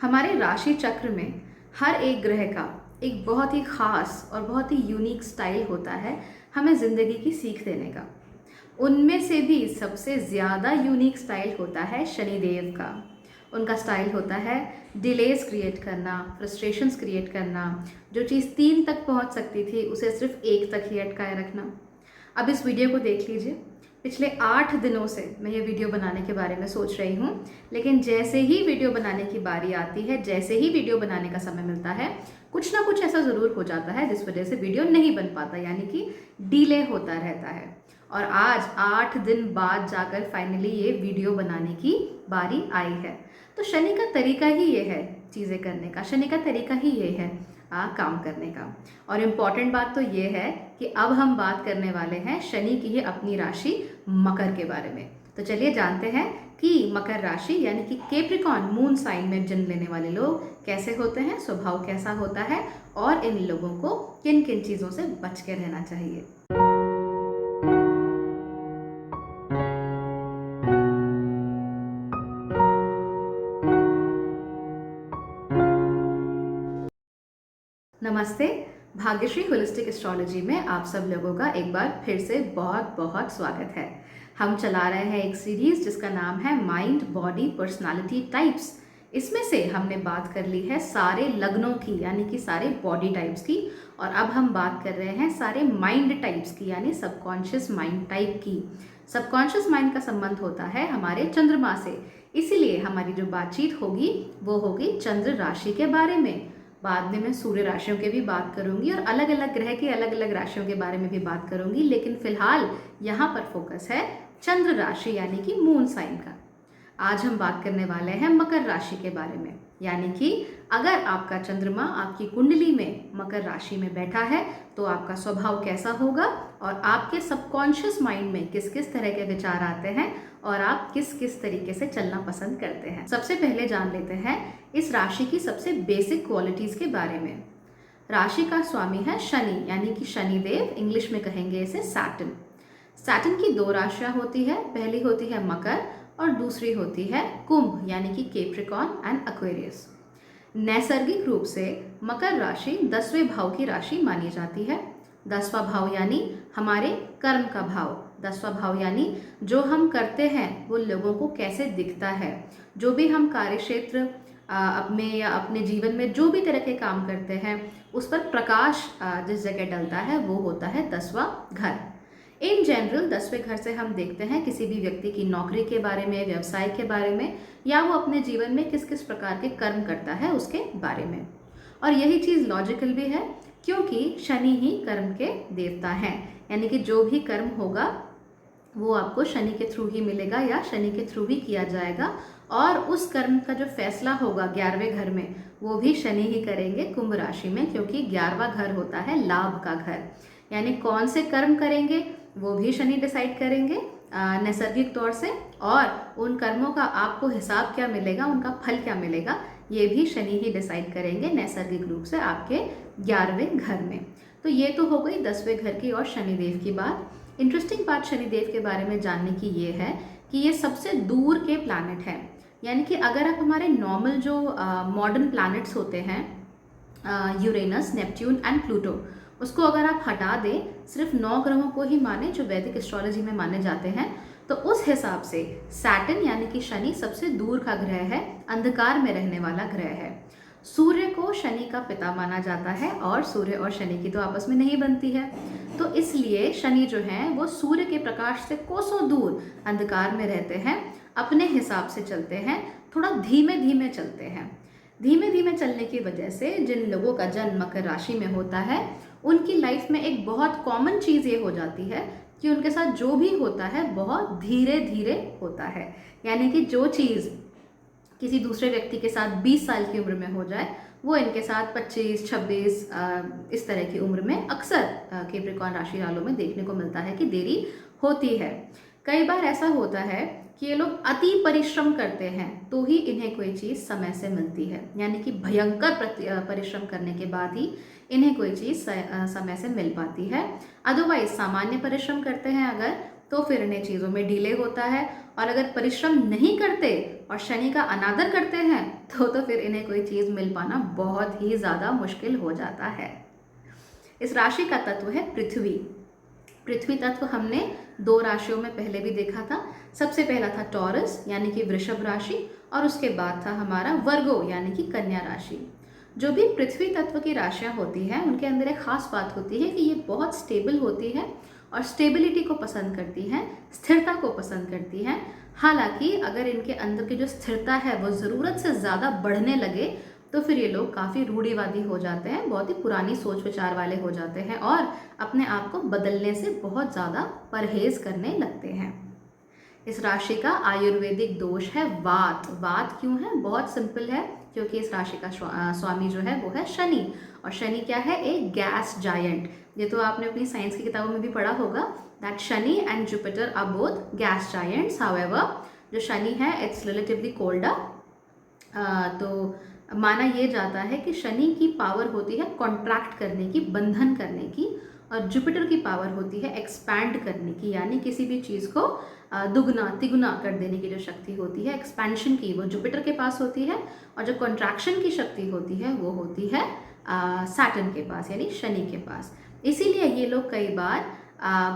हमारे राशि चक्र में हर एक ग्रह का एक बहुत ही ख़ास और बहुत ही यूनिक स्टाइल होता है हमें ज़िंदगी की सीख देने का। उनमें से भी सबसे ज़्यादा यूनिक स्टाइल होता है शनिदेव का। उनका स्टाइल होता है डिलेस क्रिएट करना, फ्रस्ट्रेशंस क्रिएट करना, जो चीज़ 3 तक पहुंच सकती थी उसे सिर्फ 1 तक ही अटकाए रखना। अब इस वीडियो को देख लीजिए। पिछले 8 दिनों से मैं ये वीडियो बनाने के बारे में सोच रही हूँ, लेकिन जैसे ही वीडियो बनाने की बारी आती है, जैसे ही वीडियो बनाने का समय मिलता है, कुछ ना कुछ ऐसा ज़रूर हो जाता है जिस वजह से वीडियो नहीं बन पाता, यानी कि डिले होता रहता है। और आज 8 दिन बाद जाकर फाइनली ये वीडियो बनाने की बारी आई है। तो शनि का तरीका ही ये है चीज़ें करने का, शनि का तरीका ही ये है काम करने का। और इम्पॉर्टेंट बात तो ये है कि अब हम बात करने वाले हैं शनि की ही अपनी राशि मकर के बारे में। तो चलिए जानते हैं कि मकर राशि यानी कि कैप्रिकॉर्न मून साइन में जन्म लेने वाले लोग कैसे होते हैं, स्वभाव कैसा होता है और इन लोगों को किन किन चीज़ों से बच के रहना चाहिए। नमस्ते, भाग्यश्री होलिस्टिक एस्ट्रोलॉजी में आप सब लोगों का एक बार फिर से बहुत बहुत स्वागत है। हम चला रहे हैं एक सीरीज जिसका नाम है माइंड बॉडी पर्सनालिटी टाइप्स। इसमें से हमने बात कर ली है सारे लग्नों की, यानी कि सारे बॉडी टाइप्स की, और अब हम बात कर रहे हैं सारे माइंड टाइप्स की, यानी सबकॉन्शियस माइंड टाइप की। सबकॉन्शियस माइंड का संबंध होता है हमारे चंद्रमा से, इसीलिए हमारी जो बातचीत होगी वो होगी चंद्र राशि के बारे में। बाद में मैं सूर्य राशियों के भी बात करूंगी और अलग अलग ग्रह की अलग अलग राशियों के बारे में भी बात करूंगी, लेकिन फिलहाल यहाँ पर फोकस है चंद्र राशि यानी कि मून साइन का। आज हम बात करने वाले हैं मकर राशि के बारे में, यानी कि अगर आपका चंद्रमा आपकी कुंडली में मकर राशि में बैठा है तो आपका स्वभाव कैसा होगा और आपके सबकॉन्शियस माइंड में किस किस तरह के विचार आते हैं और आप किस किस तरीके से चलना पसंद करते हैं। सबसे पहले जान लेते हैं इस राशि की सबसे बेसिक क्वालिटीज के बारे में। राशि का स्वामी है शनि, यानी कि शनिदेव, इंग्लिश में कहेंगे इसे सैटर्न। सैटर्न की 2 राशियां होती है, पहली होती है मकर और दूसरी होती है कुंभ, यानी कि कैप्रिकॉर्न एंड एक्वेरियस। नैसर्गिक रूप से मकर राशि 10वें भाव की राशि मानी जाती है। 10वां भाव यानी हमारे कर्म का भाव, 10वां भाव यानी जो हम करते हैं वो लोगों को कैसे दिखता है। जो भी हम कार्य क्षेत्र अपने या अपने जीवन में जो भी तरह के काम करते हैं उस पर प्रकाश जिस जगह डलता है वो होता है 10वां घर। इन जनरल 10वें घर से हम देखते हैं किसी भी व्यक्ति की नौकरी के बारे में, व्यवसाय के बारे में, या वो अपने जीवन में किस किस प्रकार के कर्म करता है उसके बारे में। और यही चीज़ लॉजिकल भी है क्योंकि शनि ही कर्म के देवता हैं, यानी कि जो भी कर्म होगा वो आपको शनि के थ्रू ही मिलेगा या शनि के थ्रू ही किया जाएगा। और उस कर्म का जो फैसला होगा 11वें घर में वो भी शनि ही करेंगे कुंभ राशि में, क्योंकि 11वां घर होता है लाभ का घर, यानी कौन से कर्म करेंगे वो भी शनि डिसाइड करेंगे नैसर्गिक तौर से, और उन कर्मों का आपको हिसाब क्या मिलेगा, उनका फल क्या मिलेगा, ये भी शनि ही डिसाइड करेंगे नैसर्गिक रूप से आपके 11वें घर में। तो ये तो हो गई 10वें घर की और शनिदेव की बात। इंटरेस्टिंग बात शनिदेव के बारे में जानने की ये है कि ये सबसे दूर के प्लैनेट हैं, यानी कि अगर आप हमारे नॉर्मल जो मॉडर्न प्लैनेट्स होते हैं यूरेनस, नेपट्यून एंड प्लूटो, उसको अगर आप हटा दें, सिर्फ 9 ग्रहों को ही माने जो वैदिक एस्ट्रोलॉजी में माने जाते हैं, तो उस हिसाब से सैटर्न यानी कि शनि सबसे दूर का ग्रह है, अंधकार में रहने वाला ग्रह है। सूर्य को शनि का पिता माना जाता है और सूर्य और शनि की तो आपस में नहीं बनती है, तो इसलिए शनि जो है वो सूर्य के प्रकाश से कोसों दूर अंधकार में रहते हैं, अपने हिसाब से चलते हैं, थोड़ा धीमे धीमे चलते हैं। धीमे धीमे चलने की वजह से जिन लोगों का जन्म मकर राशि में होता है उनकी लाइफ में एक बहुत कॉमन चीज़ ये हो जाती है कि उनके साथ जो भी होता है बहुत धीरे धीरे होता है, यानी कि जो चीज़ किसी दूसरे व्यक्ति के साथ 20 साल की उम्र में हो जाए वो इनके साथ 25, 26 इस तरह की उम्र में अक्सर कैप्रिकॉर्न राशि वालों में देखने को मिलता है कि देरी होती है। कई बार ऐसा होता है कि ये लोग अति परिश्रम करते हैं तो ही इन्हें कोई चीज़ समय से मिलती है, यानी कि भयंकर परिश्रम करने के बाद ही इन्हें कोई चीज़ समय से मिल पाती है। अदरवाइज सामान्य परिश्रम करते हैं अगर, तो फिर इन्हें चीज़ों में डिले होता है, और अगर परिश्रम नहीं करते और शनि का अनादर करते हैं तो फिर इन्हें कोई चीज़ मिल पाना बहुत ही ज़्यादा मुश्किल हो जाता है। इस राशि का तत्व है पृथ्वी। पृथ्वी तत्व हमने 2 राशियों में पहले भी देखा था। सबसे पहला था टॉरस यानी कि वृषभ राशि, और उसके बाद था हमारा वर्गो यानी कि कन्या राशि। जो भी पृथ्वी तत्व की राशियाँ होती हैं उनके अंदर एक खास बात होती है कि ये बहुत स्टेबल होती है और स्टेबिलिटी को पसंद करती हैं, स्थिरता को पसंद करती हैं। हालांकि अगर इनके अंदर की जो स्थिरता है वो ज़रूरत से ज़्यादा बढ़ने लगे तो फिर ये लोग काफ़ी रूढ़िवादी हो जाते हैं, बहुत ही पुरानी सोच विचार वाले हो जाते हैं और अपने आप को बदलने से बहुत ज़्यादा परहेज करने लगते हैं। इस राशि का आयुर्वेदिक दोष है वात। वात क्यों है? बहुत सिंपल है, क्योंकि इस राशि का स्वामी जो है वो है शनि, और शनि क्या है? एक गैस जायंट। ये तो आपने अपनी साइंस की किताबों में भी पढ़ा होगा दैट शनि and Jupiter are both gas giants. However जो शनि है इट्स रिलेटिवली कोल्डर। तो माना ये जाता है कि शनि की पावर होती है कॉन्ट्रैक्ट करने की, बंधन करने की, और जुपिटर की पावर होती है एक्सपैंड करने की, यानी किसी भी चीज़ को दुगना तिगुना कर देने की जो शक्ति होती है, एक्सपेंशन की, वो जुपिटर के पास होती है। और जो कॉन्ट्रैक्शन की शक्ति होती है वो होती है सैटर्न के पास, यानी शनि के पास। इसीलिए ये लोग कई बार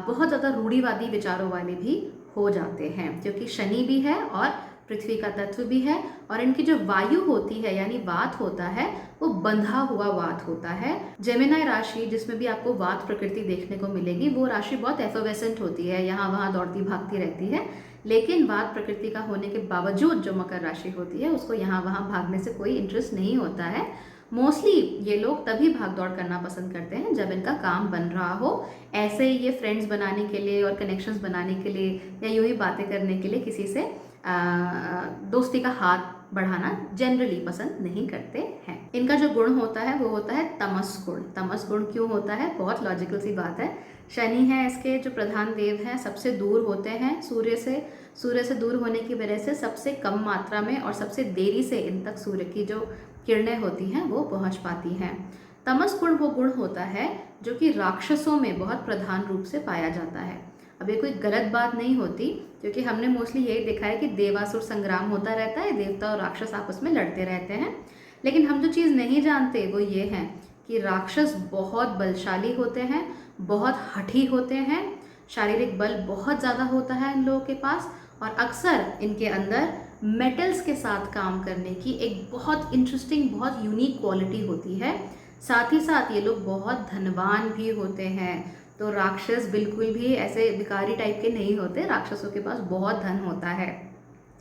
बहुत ज़्यादा रूढ़िवादी विचारों वाले भी हो जाते हैं, क्योंकि शनि भी है और पृथ्वी का तत्व भी है, और इनकी जो वायु होती है यानी वात होता है वो बंधा हुआ वात होता है। जेमिनी राशि जिसमें भी आपको वात प्रकृति देखने को मिलेगी, वो राशि बहुत एफर्वेसेंट होती है, यहाँ वहाँ दौड़ती भागती रहती है। लेकिन वात प्रकृति का होने के बावजूद जो मकर राशि होती है उसको यहाँ वहाँ भागने से कोई इंटरेस्ट नहीं होता है। मोस्टली ये लोग तभी भाग दौड़ करना पसंद करते हैं जब इनका काम बन रहा हो। ऐसे ही ये फ्रेंड्स बनाने के लिए और कनेक्शंस बनाने के लिए या यूँ ही बातें करने के लिए किसी से दोस्ती का हाथ बढ़ाना जनरली पसंद नहीं करते हैं। इनका जो गुण होता है वो होता है तमस गुण। तमस गुण क्यों होता है? बहुत लॉजिकल सी बात है। शनि है इसके जो प्रधान देव हैं, सबसे दूर होते हैं सूर्य से। सूर्य से दूर होने की वजह से सबसे कम मात्रा में और सबसे देरी से इन तक सूर्य की जो किरणें होती हैं वो पहुंच पाती हैं। तमस गुण वो गुण होता है जो कि राक्षसों में बहुत प्रधान रूप से पाया जाता है। अब ये कोई गलत बात नहीं होती, क्योंकि हमने मोस्टली यही देखा है कि देवासुर संग्राम होता रहता है, देवता और राक्षस आपस में लड़ते रहते हैं। लेकिन हम जो चीज़ नहीं जानते वो ये है कि राक्षस बहुत बलशाली होते हैं, बहुत हठी होते हैं, शारीरिक बल बहुत ज़्यादा होता है इन लोगों के पास, और अक्सर इनके अंदर मेटल्स के साथ काम करने की एक बहुत इंटरेस्टिंग, बहुत यूनिक क्वालिटी होती है। साथ ही साथ ये लोग बहुत धनवान भी होते हैं। तो राक्षस बिल्कुल भी ऐसे भिखारी टाइप के नहीं होते, राक्षसों के पास बहुत धन होता है,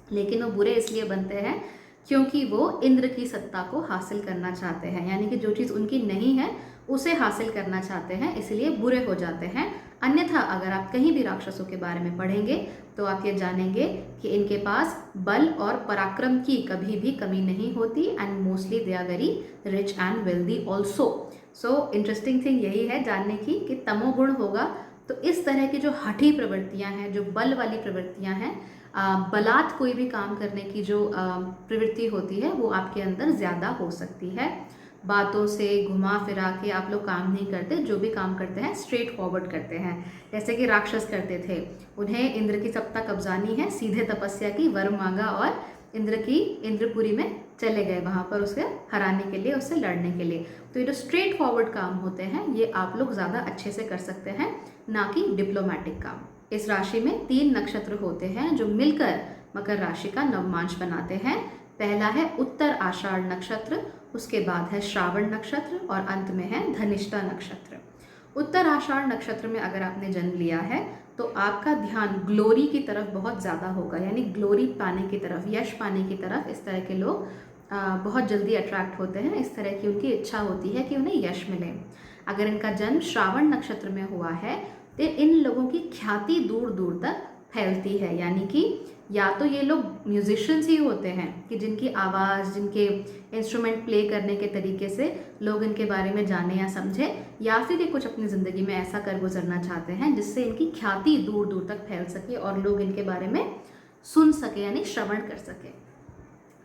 लेकिन वो बुरे इसलिए बनते हैं क्योंकि वो इंद्र की सत्ता को हासिल करना चाहते हैं, यानी कि जो चीज़ उनकी नहीं है उसे हासिल करना चाहते हैं, इसलिए बुरे हो जाते हैं। अन्यथा अगर आप कहीं भी राक्षसों के बारे में पढ़ेंगे तो आप ये जानेंगे कि इनके पास बल और पराक्रम की कभी भी कमी नहीं होती, and mostly they are very rich and wealthy also. So interesting thing यही है जानने की कि तमोगुण होगा तो इस तरह की जो हठी प्रवृत्तियां हैं, जो बल वाली प्रवृत्तियां हैं, बलात् कोई भी काम करने की जो प्रवृत्ति होती है वो आपके अंदर ज़्यादा हो सकती है। बातों से घुमा फिरा के आप लोग काम नहीं करते, जो भी काम करते हैं स्ट्रेट फॉरवर्ड करते हैं, जैसे कि राक्षस करते थे। उन्हें इंद्र की सत्ता कब्जानी है, सीधे तपस्या की, वर मांगा और इंद्रपुरी में चले गए वहाँ पर उसे हराने के लिए, उससे लड़ने के लिए। तो ये जो स्ट्रेट फॉरवर्ड काम होते हैं ये आप लोग ज़्यादा अच्छे से कर सकते हैं, ना कि डिप्लोमेटिक काम। इस राशि में 3 नक्षत्र होते हैं जो मिलकर मकर राशि का नवमांश बनाते हैं। पहला है उत्तर आषाढ़ नक्षत्र, उसके बाद है श्रावण नक्षत्र और अंत में है धनिष्ठा नक्षत्र। उत्तर आषाढ़ नक्षत्र में अगर आपने जन्म लिया है तो आपका ध्यान ग्लोरी की तरफ बहुत ज़्यादा होगा, यानी ग्लोरी पाने की तरफ, यश पाने की तरफ। इस तरह के लोग बहुत जल्दी अट्रैक्ट होते हैं, इस तरह की उनकी इच्छा होती है कि उन्हें यश मिले। अगर इनका जन्म श्रावण नक्षत्र में हुआ है तो इन लोगों की ख्याति दूर दूर तक फैलती है, यानी कि या तो ये लोग म्यूजिशियंस ही होते हैं कि जिनकी आवाज़, जिनके इंस्ट्रूमेंट प्ले करने के तरीके से लोग इनके बारे में जाने या समझे, या फिर ये कुछ अपनी ज़िंदगी में ऐसा कर गुजरना चाहते हैं जिससे इनकी ख्याति दूर दूर तक फैल सके और लोग इनके बारे में सुन सके, यानी श्रवण कर सके।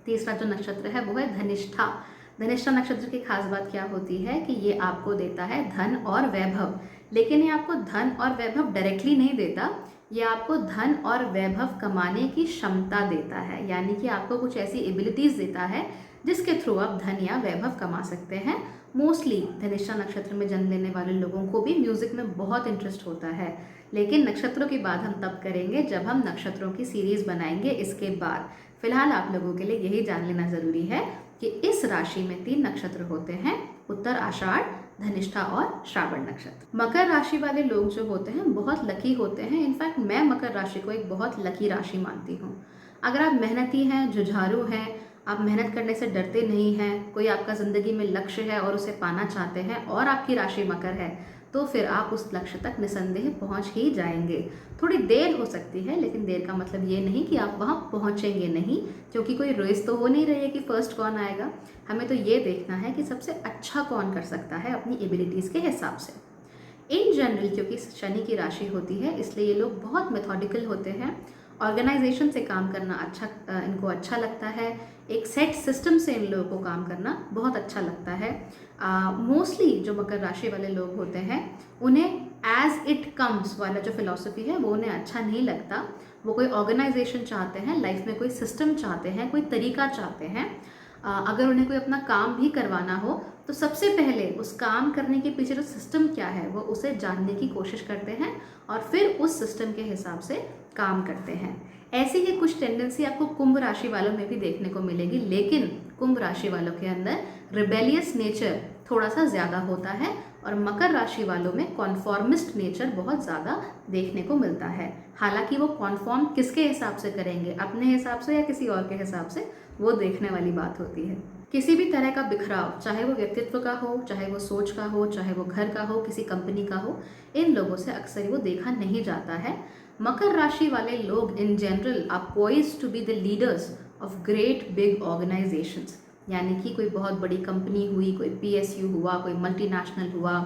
तीसरा जो नक्षत्र है वो है धनिष्ठा। धनिष्ठा नक्षत्र की खास बात क्या होती है कि ये आपको देता है धन और वैभव, लेकिन ये आपको धन और वैभव डायरेक्टली नहीं देता, ये आपको धन और वैभव कमाने की क्षमता देता है, यानी कि आपको कुछ ऐसी एबिलिटीज़ देता है जिसके थ्रू आप धन या वैभव कमा सकते हैं। मोस्टली धनिष्ठा नक्षत्र में जन्म लेने वाले लोगों को भी म्यूज़िक में बहुत इंटरेस्ट होता है, लेकिन नक्षत्रों की बात हम तब करेंगे जब हम नक्षत्रों की सीरीज़ बनाएंगे इसके बाद। फिलहाल आप लोगों के लिए यही जान लेना ज़रूरी है कि इस राशि में 3 नक्षत्र होते हैं, उत्तर आषाढ़, धनिष्ठा और श्रावण नक्षत्र। मकर राशि वाले लोग जो होते हैं बहुत लकी होते हैं। इनफैक्ट मैं मकर राशि को एक बहुत लकी राशि मानती हूँ। अगर आप मेहनती हैं, जुझारू हैं, आप मेहनत करने से डरते नहीं हैं, कोई आपका ज़िंदगी में लक्ष्य है और उसे पाना चाहते हैं और आपकी राशि मकर है, तो फिर आप उस लक्ष्य तक निसंदेह पहुंच ही जाएंगे। थोड़ी देर हो सकती है, लेकिन देर का मतलब ये नहीं कि आप वहां पहुंचेंगे नहीं, क्योंकि कोई रेस तो हो नहीं रही है कि फर्स्ट कौन आएगा। हमें तो ये देखना है कि सबसे अच्छा कौन कर सकता है अपनी एबिलिटीज़ के हिसाब से। इन जनरल क्योंकि शनि की राशि होती है, इसलिए ये लोग बहुत मेथोडिकल होते हैं। ऑर्गेनाइजेशन से काम करना इनको अच्छा लगता है। एक सेट सिस्टम से इन लोगों को काम करना बहुत अच्छा लगता है। मोस्टली जो मकर राशि वाले लोग होते हैं उन्हें एज इट कम्स वाला जो फिलॉसफी है वो उन्हें अच्छा नहीं लगता। वो कोई ऑर्गेनाइजेशन चाहते हैं, लाइफ में कोई सिस्टम चाहते हैं, कोई तरीका चाहते हैं। अगर उन्हें कोई अपना काम भी करवाना हो तो सबसे पहले उस काम करने के पीछे जो सिस्टम क्या है वो उसे जानने की कोशिश करते हैं और फिर उस सिस्टम के हिसाब से काम करते हैं। ऐसी ही कुछ टेंडेंसी आपको कुंभ राशि वालों में भी देखने को मिलेगी, लेकिन कुंभ राशि वालों के अंदर रिबेलियस नेचर थोड़ा सा ज़्यादा होता है और मकर राशि वालों में कॉन्फॉर्मिस्ट नेचर बहुत ज़्यादा देखने को मिलता है। हालांकि वो कॉन्फॉर्म किसके हिसाब से करेंगे, अपने हिसाब से या किसी और के हिसाब से, वो देखने वाली बात होती है। किसी भी तरह का बिखराव, चाहे वो व्यक्तित्व का हो, चाहे वो सोच का हो, चाहे वो घर का हो, किसी कंपनी का हो, इन लोगों से अक्सर वो देखा नहीं जाता है। मकर राशि वाले लोग in general are poised to be the leaders of great big organisations, यानी कि कोई बहुत बड़ी कंपनी हुई, कोई पीएसयू हुआ, कोई मल्टीनेशनल हुआ,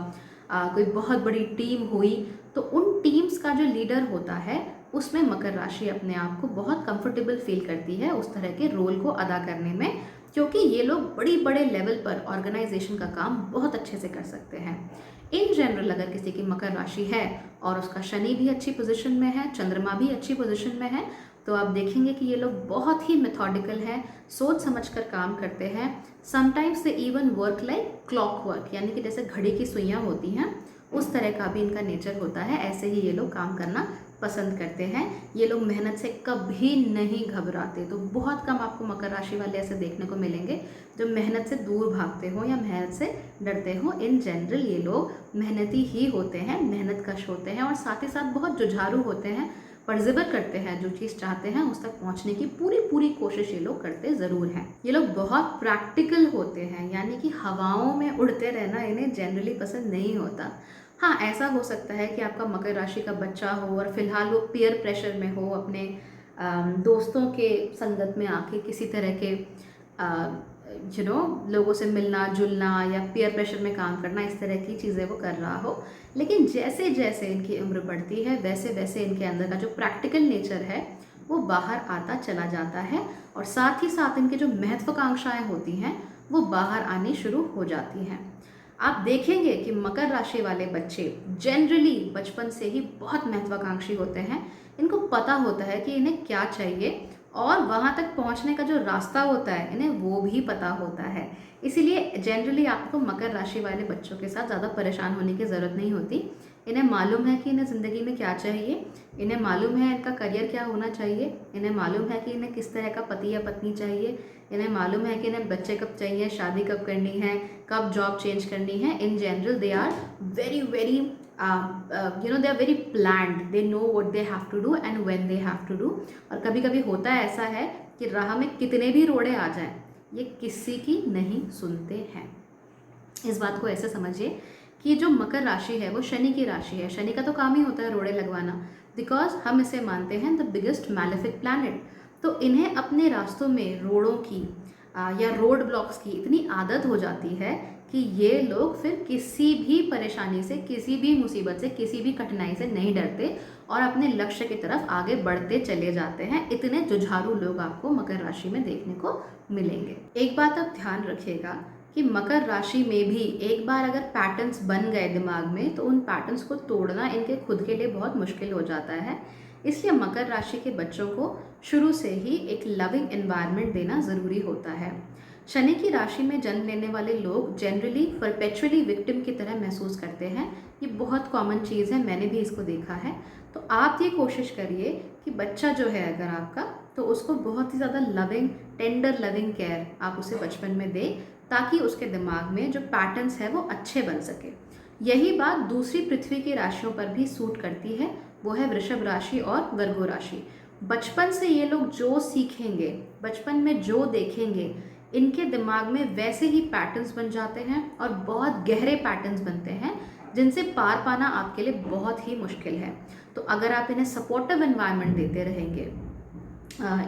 कोई बहुत बड़ी टीम हुई, तो उन टीम्स का जो लीडर होता है उसमें मकर राशि अपने आप को बहुत कंफर्टेबल फील करती है उस तरह के रोल को अदा करने में, क्योंकि ये लोग बड़ी बड़े लेवल पर ऑर्गेनाइजेशन का काम बहुत अच्छे से कर सकते हैं। इन जनरल अगर किसी की मकर राशि है और उसका शनि भी अच्छी पोजीशन में है, चंद्रमा भी अच्छी पोजीशन में है, तो आप देखेंगे कि ये लोग बहुत ही मेथोडिकल हैं, सोच समझकर काम करते हैं। Sometimes they even work like clock work, यानी कि जैसे घड़ी की सुइयाँ होती हैं उस तरह का भी इनका नेचर होता है। ऐसे ही ये लोग काम करना पसंद करते हैं। ये लोग मेहनत से कभी नहीं घबराते। तो बहुत कम आपको मकर राशि वाले ऐसे देखने को मिलेंगे जो मेहनत से दूर भागते हो या मेहनत से डरते हो। इन जनरल ये लोग मेहनती ही होते हैं, मेहनत कश होते हैं और साथ ही साथ बहुत जुझारू होते हैं, परजिवर करते हैं। जो चीज़ चाहते हैं उस तक पहुंचने की पूरी पूरी कोशिश ये लोग करते ज़रूर हैं। ये लोग बहुत प्रैक्टिकल होते हैं, यानी कि हवाओं में उड़ते रहना इन्हें जनरली पसंद नहीं होता। हाँ, ऐसा हो सकता है कि आपका मकर राशि का बच्चा हो और फिलहाल वो पीयर प्रेशर में हो, अपने दोस्तों के संगत में आके किसी तरह के लोगों से मिलना जुलना या पीयर प्रेशर में काम करना, इस तरह की चीज़ें वो कर रहा हो। लेकिन जैसे जैसे इनकी उम्र बढ़ती है वैसे वैसे इनके अंदर का जो प्रैक्टिकल नेचर है वो बाहर आता चला जाता है और साथ ही साथ इनकी जो महत्वाकांक्षाएं होती हैं वो बाहर आनी शुरू हो जाती हैं। आप देखेंगे कि मकर राशि वाले बच्चे जनरली बचपन से ही बहुत महत्वाकांक्षी होते हैं। इनको पता होता है कि इन्हें क्या चाहिए और वहाँ तक पहुँचने का जो रास्ता होता है इन्हें वो भी पता होता है। इसीलिए जनरली आपको मकर राशि वाले बच्चों के साथ ज़्यादा परेशान होने की ज़रूरत नहीं होती। इन्हें मालूम है कि इन्हें ज़िंदगी में क्या चाहिए, इन्हें मालूम है इनका करियर क्या होना चाहिए, इन्हें मालूम है कि इन्हें किस तरह का पति या पत्नी चाहिए, इन्हें मालूम है कि इन्हें बच्चे कब चाहिए, शादी कब करनी है, कब जॉब चेंज करनी है। In general they are very very they are very planned, they know what they have to do and when they have to do। और कभी कभी होता है ऐसा है कि राह में कितने भी रोड़े आ जाएं ये किसी की नहीं सुनते हैं। इस बात को ऐसे समझिए कि जो मकर राशि है वो शनि की राशि है। शनि का तो काम ही होता है रोड़े लगवाना, बिकॉज हम इसे मानते हैं द बिगेस्ट मैलेफिक प्लैनेट। तो इन्हें अपने रास्तों में रोड़ों की या रोड ब्लॉक्स की इतनी आदत हो जाती है कि ये लोग फिर किसी भी परेशानी से, किसी भी मुसीबत से, किसी भी कठिनाई से नहीं डरते और अपने लक्ष्य की तरफ आगे बढ़ते चले जाते हैं। इतने जुझारू लोग आपको मकर राशि में देखने को मिलेंगे। एक बात आप ध्यान रखिएगा कि मकर राशि में भी एक बार अगर पैटर्न्स बन गए दिमाग में तो उन पैटर्न्स को तोड़ना इनके खुद के लिए बहुत मुश्किल हो जाता है। इसलिए मकर राशि के बच्चों को शुरू से ही एक लविंग एनवायरनमेंट देना ज़रूरी होता है। शनि की राशि में जन्म लेने वाले लोग जनरली परपेचुअली विक्टिम की तरह महसूस करते हैं। ये बहुत कॉमन चीज़ है, मैंने भी इसको देखा है। तो आप ये कोशिश करिए कि बच्चा जो है अगर आपका, तो उसको बहुत ही ज़्यादा लविंग, टेंडर लविंग केयर आप उसे बचपन में दें, ताकि उसके दिमाग में जो पैटर्न्स है वो अच्छे बन सके। यही बात दूसरी पृथ्वी की राशियों पर भी सूट करती है, वो है वृषभ राशि और वर्गो राशि। बचपन से ये लोग जो सीखेंगे, बचपन में जो देखेंगे, इनके दिमाग में वैसे ही पैटर्न्स बन जाते हैं और बहुत गहरे पैटर्न्स बनते हैं, जिनसे पार पाना आपके लिए बहुत ही मुश्किल है। तो अगर आप इन्हें सपोर्टिव एनवायरनमेंट देते रहेंगे,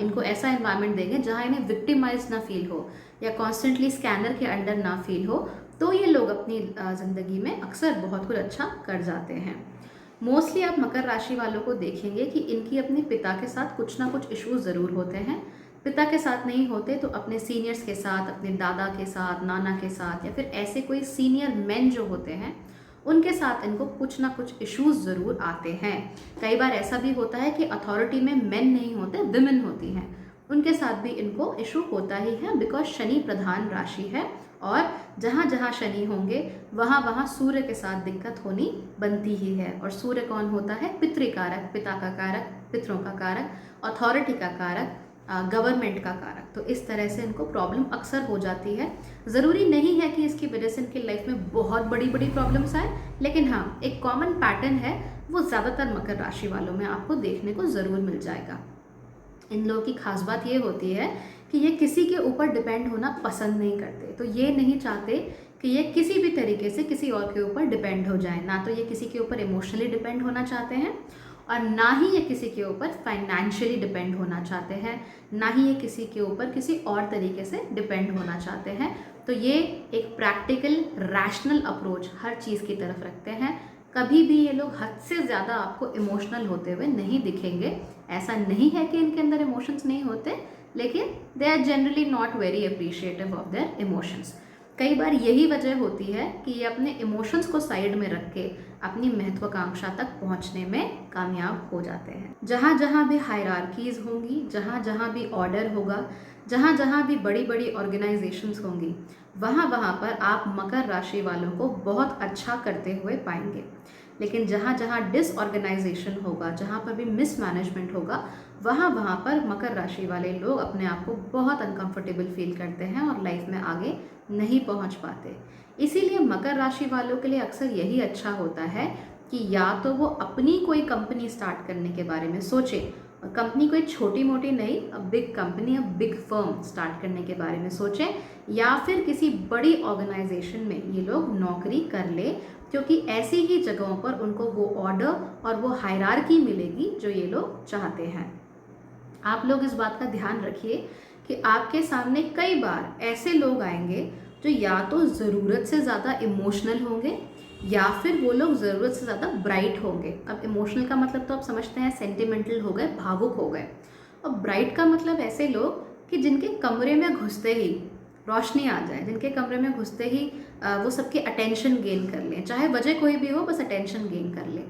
इनको ऐसा एनवायरनमेंट देंगे जहाँ इन्हें विक्टिमाइज ना फील हो या कॉन्स्टेंटली स्कैनर के अंडर ना फील हो, तो ये लोग अपनी ज़िंदगी में अक्सर बहुत कुछ अच्छा कर जाते हैं। मोस्टली आप मकर राशि वालों को देखेंगे कि इनकी अपने पिता के साथ कुछ ना कुछ इश्यूज ज़रूर होते हैं। पिता के साथ नहीं होते तो अपने सीनियर्स के साथ, अपने दादा के साथ, नाना के साथ, या फिर ऐसे कोई सीनियर मेन जो होते हैं उनके साथ इनको कुछ ना कुछ इश्यूज ज़रूर आते हैं। कई बार ऐसा भी होता है कि अथॉरिटी में मेन नहीं होते, विमेन होती हैं, उनके साथ भी इनको इशू होता ही है, बिकॉज शनि प्रधान राशि है और जहाँ जहाँ शनि होंगे वहाँ वहाँ सूर्य के साथ दिक्कत होनी बनती ही है। और सूर्य कौन होता है? पितृकारक, पिता का कारक, पितरों का कारक, अथॉरिटी का कारक, गवर्नमेंट का कारक। तो इस तरह से इनको प्रॉब्लम अक्सर हो जाती है। ज़रूरी नहीं है कि इसकी वजह से इनकी लाइफ में बहुत बड़ी बड़ी प्रॉब्लम्स आए, लेकिन हाँ, एक कॉमन पैटर्न है, वो ज़्यादातर मकर राशि वालों में आपको देखने को ज़रूर मिल जाएगा। इन लोगों की खास बात ये होती है कि ये किसी के ऊपर डिपेंड होना पसंद नहीं करते। तो ये नहीं चाहते कि ये किसी भी तरीके से किसी और के ऊपर डिपेंड हो जाए। ना तो ये किसी के ऊपर इमोशनली डिपेंड होना चाहते हैं और ना ही ये किसी के ऊपर फाइनेंशियली डिपेंड होना चाहते हैं, ना ही ये किसी के ऊपर किसी और तरीके से डिपेंड होना चाहते हैं। तो ये एक प्रैक्टिकल रैशनल अप्रोच हर चीज़ की तरफ रखते हैं। कभी भी ये लोग हद से ज़्यादा आपको इमोशनल होते हुए नहीं दिखेंगे। ऐसा नहीं है कि इनके अंदर इमोशंस नहीं होते, लेकिन they are generally not very appreciative of their emotions. कई बार यही वजह होती है कि ये अपने इमोशंस को साइड में रख के अपनी महत्वाकांक्षा तक पहुंचने में कामयाब हो जाते हैं। जहाँ जहाँ भी हायरार्कीज होंगी, जहाँ जहाँ भी ऑर्डर होगा, जहाँ जहाँ भी बड़ी बड़ी ऑर्गेनाइजेशंस होंगी, वहाँ वहाँ पर आप मकर राशि वालों को बहुत अच्छा करते हुए पाएंगे। लेकिन जहाँ जहाँ डिसऑर्गेनाइजेशन होगा, जहाँ पर भी मिसमैनेजमेंट होगा, वहाँ वहाँ पर मकर राशि वाले लोग अपने आप को बहुत अनकंफर्टेबल फील करते हैं और लाइफ में आगे नहीं पहुँच पाते। इसीलिए मकर राशि वालों के लिए अक्सर यही अच्छा होता है कि या तो वो अपनी कोई कंपनी स्टार्ट करने के बारे में सोचे, और कंपनी कोई छोटी मोटी नहीं, a big company, a big firm start करने के बारे में सोचें, या फिर किसी बड़ी ऑर्गेनाइजेशन में ये लोग नौकरी कर ले, क्योंकि ऐसी ही जगहों पर उनको वो ऑर्डर और वो हायरार्की मिलेगी जो ये लोग चाहते हैं। आप लोग इस बात का ध्यान रखिए कि आपके सामने कई बार ऐसे लोग आएंगे जो या तो ज़रूरत से ज़्यादा इमोशनल होंगे, या फिर वो लोग ज़रूरत से ज़्यादा ब्राइट होंगे। अब इमोशनल का मतलब तो आप समझते हैं, सेंटिमेंटल हो गए, भावुक हो गए। और ब्राइट का मतलब ऐसे लोग कि जिनके कमरे में घुसते ही रोशनी आ जाए, जिनके कमरे में घुसते ही वो सबके अटेंशन गेन कर लें, चाहे वजह कोई भी हो, बस अटेंशन गेन कर लें।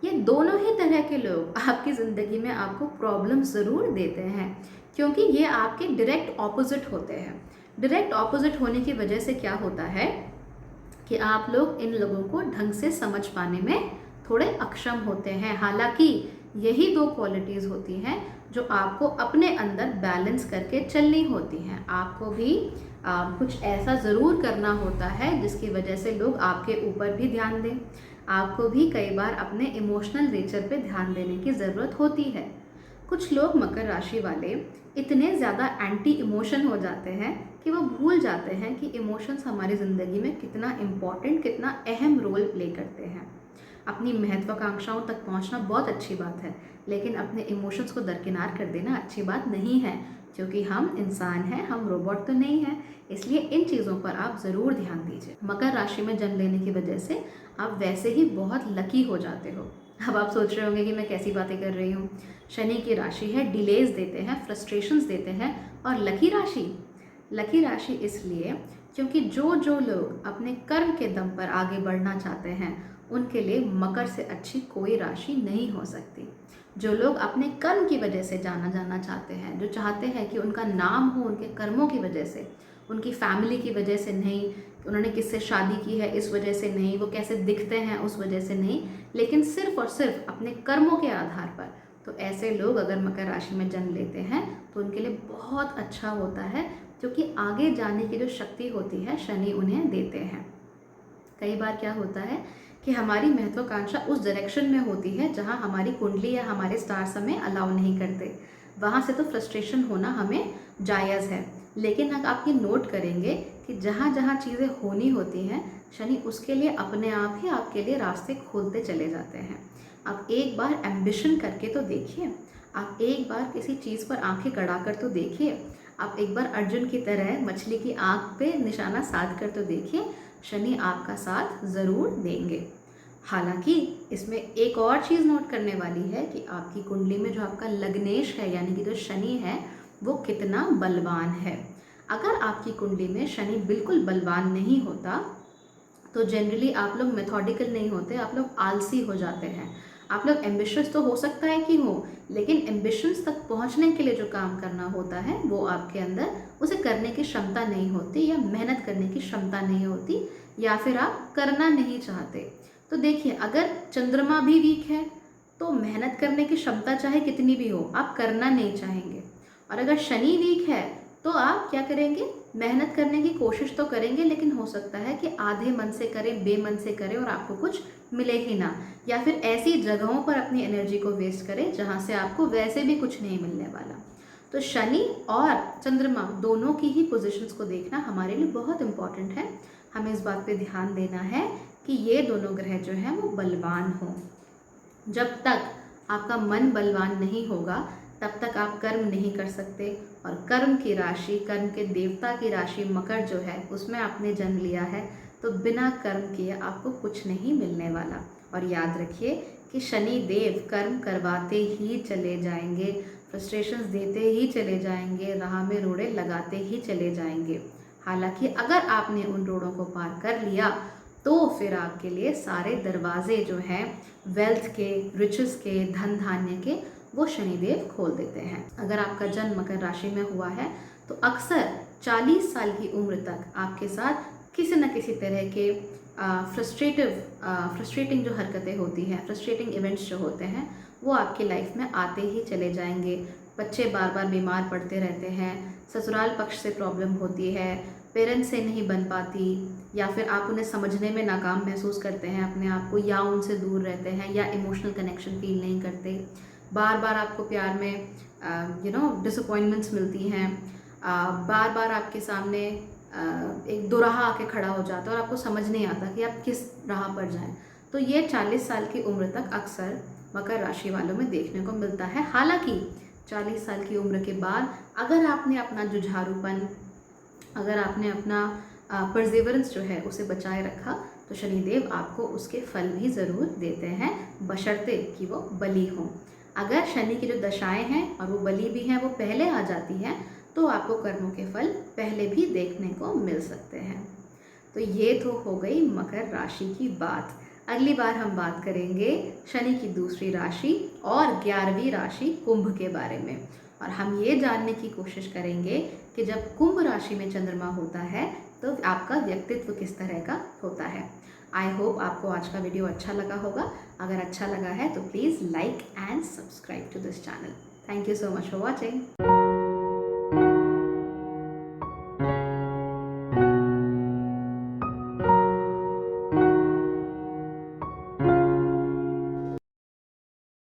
ये दोनों ही तरह के लोग आपकी ज़िंदगी में आपको प्रॉब्लम ज़रूर देते हैं, क्योंकि ये आपके डायरेक्ट ऑपोजिट होते हैं। डायरेक्ट ऑपोजिट होने की वजह से क्या होता है कि आप लोग इन लोगों को ढंग से समझ पाने में थोड़े अक्षम होते हैं। हालांकि यही दो क्वालिटीज़ होती हैं जो आपको अपने अंदर बैलेंस करके चलनी होती हैं। आपको भी कुछ ऐसा ज़रूर करना होता है जिसकी वजह से लोग आपके ऊपर भी ध्यान दें। आपको भी कई बार अपने इमोशनल नेचर पे ध्यान देने की ज़रूरत होती है। कुछ लोग मकर राशि वाले इतने ज़्यादा एंटी इमोशन हो जाते हैं कि वो भूल जाते हैं कि इमोशंस हमारी ज़िंदगी में कितना इम्पॉर्टेंट, कितना अहम रोल प्ले करते हैं। अपनी महत्वाकांक्षाओं तक पहुंचना बहुत अच्छी बात है, लेकिन अपने इमोशंस को दरकिनार कर देना अच्छी बात नहीं है, क्योंकि हम इंसान हैं, हम रोबोट तो नहीं हैं। इसलिए इन चीज़ों पर आप ज़रूर ध्यान दीजिए। मकर राशि में जन्म लेने की वजह से आप वैसे ही बहुत लकी हो जाते हो। अब आप सोच रहे होंगे कि मैं कैसी बातें कर रही हूँ। शनि की राशि है, डिलेज देते हैं, फ्रस्ट्रेशंस देते हैं। और लकी राशि इसलिए क्योंकि जो लोग अपने कर्म के दम पर आगे बढ़ना चाहते हैं उनके लिए मकर से अच्छी कोई राशि नहीं हो सकती। जो लोग अपने कर्म की वजह से जाना जाना चाहते हैं, जो चाहते हैं कि उनका नाम हो उनके कर्मों की वजह से, उनकी फैमिली की वजह से नहीं, उन्होंने किससे शादी की है इस वजह से नहीं, वो कैसे दिखते हैं उस वजह से नहीं, लेकिन सिर्फ और सिर्फ अपने कर्मों के आधार पर, तो ऐसे लोग अगर मकर राशि में जन्म लेते हैं तो उनके लिए बहुत अच्छा होता है, क्योंकि आगे जाने की जो शक्ति होती है शनि उन्हें देते हैं। कई बार क्या होता है कि हमारी महत्वाकांक्षा उस डायरेक्शन में होती है जहाँ हमारी कुंडली या हमारे स्टार्स हमें अलाउ नहीं करते, वहाँ से तो फ्रस्ट्रेशन होना हमें जायज़ है। लेकिन अगर आप ये नोट करेंगे कि जहाँ जहाँ चीज़ें होनी होती हैं शनि उसके लिए अपने आप ही आपके लिए रास्ते खोलते चले जाते हैं। आप एक बार एम्बिशन करके तो देखिए, आप एक बार किसी चीज़ पर आंखें गड़ा कर तो देखिए, आप एक बार अर्जुन की तरह मछली की आंख पे निशाना साध कर तो देखिए, शनि आपका साथ ज़रूर देंगे। हालांकि इसमें एक और चीज़ नोट करने वाली है कि आपकी कुंडली में जो आपका लग्नेश है यानी कि जो शनि है वो कितना बलवान है। अगर आपकी कुंडली में शनि बिल्कुल बलवान नहीं होता तो जनरली आप लोग मेथोडिकल नहीं होते, आप लोग आलसी हो जाते हैं। आप लोग एम्बिशियस तो हो सकता है कि हो, लेकिन एम्बिशंस तक पहुंचने के लिए जो काम करना होता है वो आपके अंदर उसे करने की क्षमता नहीं होती, या मेहनत करने की क्षमता नहीं होती, या फिर आप करना नहीं चाहते। तो देखिए, अगर चंद्रमा भी वीक है तो मेहनत करने की क्षमता चाहे कितनी भी हो आप करना नहीं चाहेंगे, और अगर शनि वीक है तो आप क्या करेंगे, मेहनत करने की कोशिश तो करेंगे, लेकिन हो सकता है कि आधे मन से करें, बेमन से करें और आपको कुछ मिले ही ना, या फिर ऐसी जगहों पर अपनी एनर्जी को वेस्ट करें जहां से आपको वैसे भी कुछ नहीं मिलने वाला। तो शनि और चंद्रमा दोनों की ही पोजीशंस को देखना हमारे लिए बहुत इंपॉर्टेंट है। हमें इस बात पे ध्यान देना है कि ये दोनों ग्रह जो हैं वो बलवान हों। जब तक आपका मन बलवान नहीं होगा तब तक आप कर्म नहीं कर सकते, और कर्म की राशि, कर्म के देवता की राशि मकर जो है उसमें आपने जन्म लिया है, तो बिना कर्म किए आपको कुछ नहीं मिलने वाला। और याद रखिए कि शनि देव कर्म करवाते ही चले जाएंगे, फ्रस्ट्रेशंस देते ही चले जाएंगे, राह में रोड़े लगाते ही चले जाएंगे। हालांकि अगर आपने उन रोड़ों को पार कर लिया तो फिर आपके लिए सारे दरवाजे जो हैं वेल्थ के, रिचेस के, धन धान्य के, वो शनिदेव खोल देते हैं। अगर आपका जन्म मकर राशि में हुआ है तो अक्सर 40 साल की उम्र तक आपके साथ किसी न किसी तरह के फ्रस्ट्रेटिंग जो हरकतें होती हैं, फ्रस्ट्रेटिंग इवेंट्स जो होते हैं वो आपकी लाइफ में आते ही चले जाएंगे। बच्चे बार बार बीमार पड़ते रहते हैं, ससुराल पक्ष से प्रॉब्लम होती है, पेरेंट्स से नहीं बन पाती, या फिर आप उन्हें समझने में नाकाम महसूस करते हैं अपने आप को, या उनसे दूर रहते हैं, या इमोशनल कनेक्शन फील नहीं करते। बार बार आपको प्यार में डिसअपॉइंटमेंट्स मिलती हैं, बार बार आपके सामने एक दोराहा आके खड़ा हो जाता है और आपको समझ नहीं आता कि आप किस राह पर जाएं। तो ये 40 साल की उम्र तक अक्सर मकर राशि वालों में देखने को मिलता है। हालांकि 40 साल की उम्र के बाद अगर आपने अपना जुझारूपन, अगर आपने अपना परसेवरेंस जो है उसे बचाए रखा तो शनिदेव आपको उसके फल भी ज़रूर देते हैं, बशर्ते कि वो बली हों। अगर शनि की जो दशाएं हैं और वो बली भी हैं वो पहले आ जाती हैं तो आपको कर्मों के फल पहले भी देखने को मिल सकते हैं। तो ये तो हो गई मकर राशि की बात। अगली बार हम बात करेंगे शनि की दूसरी राशि और 11वीं राशि कुंभ के बारे में, और हम ये जानने की कोशिश करेंगे कि जब कुंभ राशि में चंद्रमा होता है तो आपका व्यक्तित्व किस तरह का होता है। आई होप आपको आज का वीडियो अच्छा लगा होगा। अगर अच्छा लगा है तो please like and subscribe to this channel. Thank you so much for watching.